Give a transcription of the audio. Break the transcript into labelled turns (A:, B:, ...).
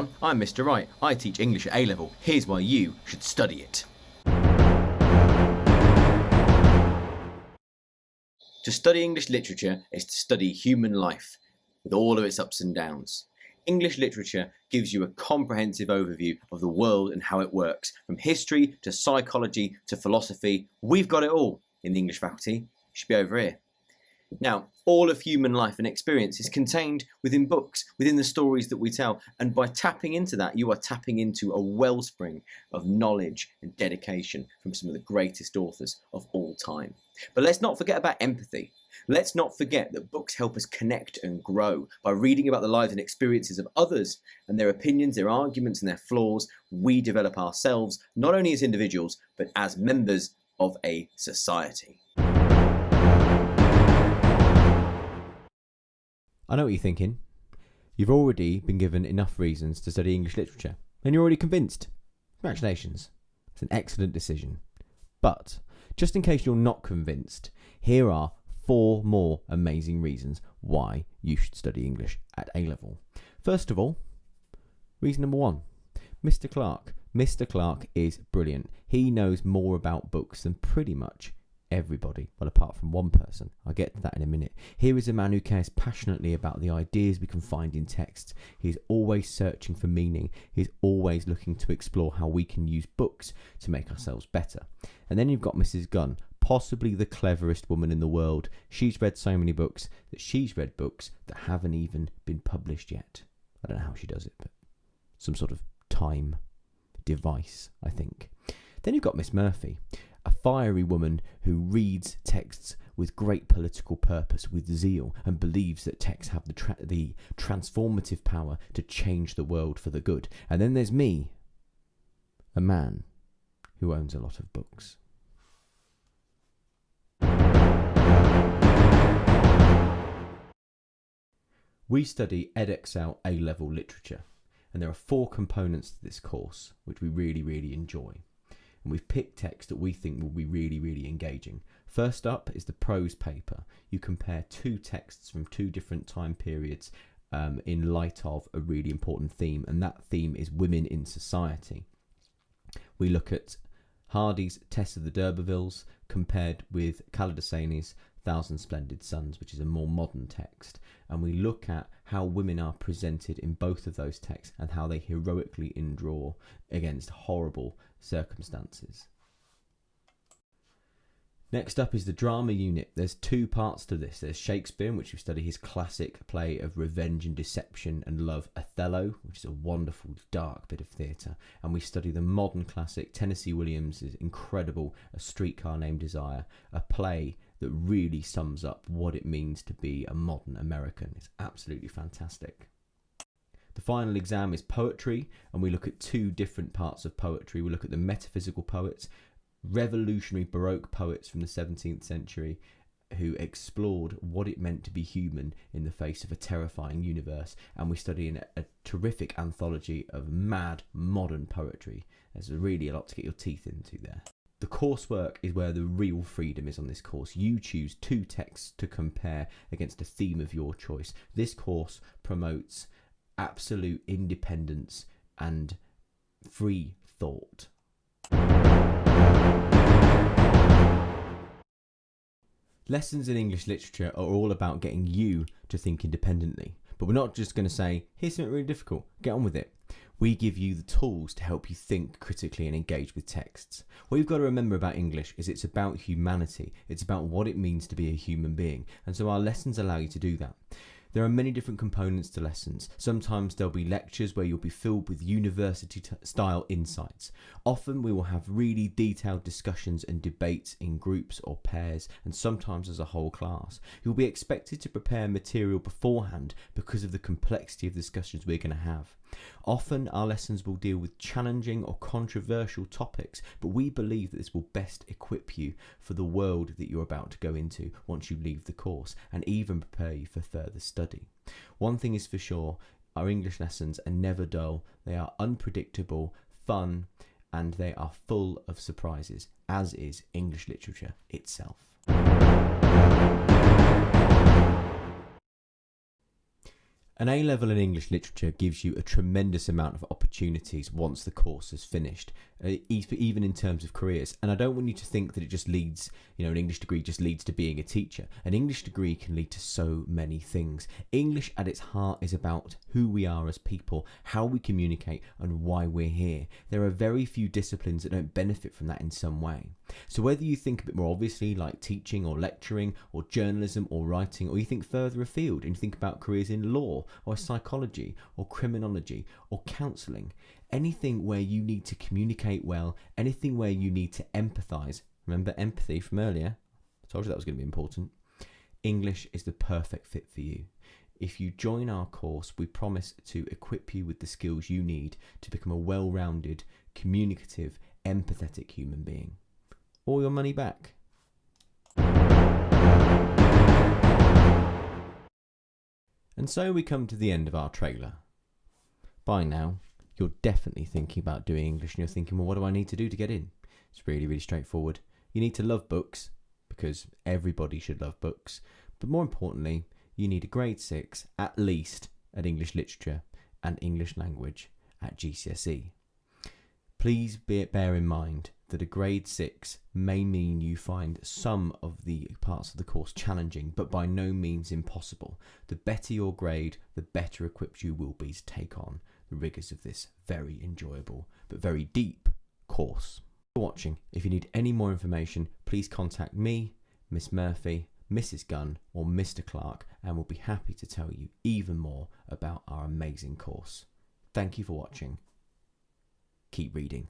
A: everyone, I'm Mr. Wright. I teach English at A-level. Here's why you should study it. To study English literature is to study human life, with all of its ups and downs. English literature gives you a comprehensive overview of the world and how it works, from history to psychology to philosophy. We've got it all in the English faculty. You should be over here. Now, all of human life and experience is contained within books, within the stories that we tell, and by tapping into that, you are tapping into a wellspring of knowledge and dedication from some of the greatest authors of all time. But let's not forget about empathy. Let's not forget that books help us connect and grow. By reading about the lives and experiences of others and their opinions, their arguments and their flaws, we develop ourselves, not only as individuals, but as members of a society.
B: I know what you're thinking. You've already been given enough reasons to study English literature, and you're already convinced. Congratulations. It's an excellent decision. But, just in case you're not convinced, here are 4 more amazing reasons why you should study English at A-level. First of all, reason number 1. Mr. Clark. Mr. Clark is brilliant. He knows more about books than pretty much everybody, well, apart from one person. I'll get to that in a minute. Here is a man who cares passionately about the ideas we can find in texts. He's always searching for meaning. He's always looking to explore how we can use books to make ourselves better. And then you've got Mrs. Gunn, possibly the cleverest woman in the world. She's read so many books that she's read books that haven't even been published yet. I don't know how she does it, but some sort of time device, I think. Then you've got Miss Murphy, a fiery woman who reads texts with great political purpose, with zeal, and believes that texts have the transformative power to change the world for the good. And then there's me, a man who owns a lot of books. We study edXL A-level literature, and there are 4 components to this course which we really enjoy. And we've picked texts that we think will be really engaging. First up is the prose paper. You compare 2 texts from 2 different time periods in light of a really important theme, and that theme is women in society. We look at Hardy's Test of the D'Urbervilles compared with Kalidasany's Thousand Splendid Suns, which is a more modern text, and we look at how women are presented in both of those texts and how they heroically endure against horrible circumstances. Next up is the drama unit. There's 2 parts to this. There's Shakespeare, in which we study his classic play of revenge and deception and love, Othello, which is a wonderful, dark bit of theatre. And we study the modern classic, Tennessee Williams' incredible A Streetcar Named Desire, a play that really sums up what it means to be a modern American. It's absolutely fantastic. The final exam is poetry, and we look at 2 different parts of poetry. We look at the metaphysical poets, revolutionary Baroque poets from the 17th century who explored what it meant to be human in the face of a terrifying universe, and we study a terrific anthology of mad modern poetry. There's really a lot to get your teeth into there. The coursework is where the real freedom is on this course. You choose 2 texts to compare against a theme of your choice. This course promotes absolute independence and free thought. Lessons in English literature are all about getting you to think independently. But we're not just going to say, here's something really difficult, get on with it. We give you the tools to help you think critically and engage with texts. What you've got to remember about English is it's about humanity. It's about what it means to be a human being. And so our lessons allow you to do that. There are many different components to lessons. Sometimes there'll be lectures where you'll be filled with university-style insights. Often we will have really detailed discussions and debates in groups or pairs, and sometimes as a whole class. You'll be expected to prepare material beforehand because of the complexity of discussions we're going to have. Often our lessons will deal with challenging or controversial topics, but we believe that this will best equip you for the world that you're about to go into once you leave the course, and even prepare you for further study. One thing is for sure, our English lessons are never dull. They are unpredictable, fun, and they are full of surprises, as is English literature itself. An A-level in English literature gives you a tremendous amount of opportunities once the course is finished, even in terms of careers. And I don't want you to think that it just leads, an English degree just leads to being a teacher. An English degree can lead to so many things. English at its heart is about who we are as people, how we communicate, and why we're here. There are very few disciplines that don't benefit from that in some way. So whether you think a bit more obviously like teaching or lecturing or journalism or writing, or you think further afield and you think about careers in law or psychology or criminology or counselling, anything where you need to communicate well, anything where you need to empathise, remember empathy from earlier, I told you that was going to be important, English is the perfect fit for you. If you join our course, we promise to equip you with the skills you need to become a well-rounded, communicative, empathetic human being. Or your money back. And so we come to the end of our trailer. By now, you're definitely thinking about doing English and you're thinking, well, what do I need to do to get in? It's really, really straightforward. You need to love books, because everybody should love books. But more importantly, you need a grade 6, at least, at English literature and English language at GCSE. Please bear in mind that a grade 6 may mean you find some of the parts of the course challenging, but by no means impossible. The better your grade, the better equipped you will be to take on the rigours of this very enjoyable but very deep course. Thanks for watching. If you need any more information, please contact me, Miss Murphy, Mrs. Gunn or Mr. Clark, and we'll be happy to tell you even more about our amazing course. Thank you for watching. Keep reading.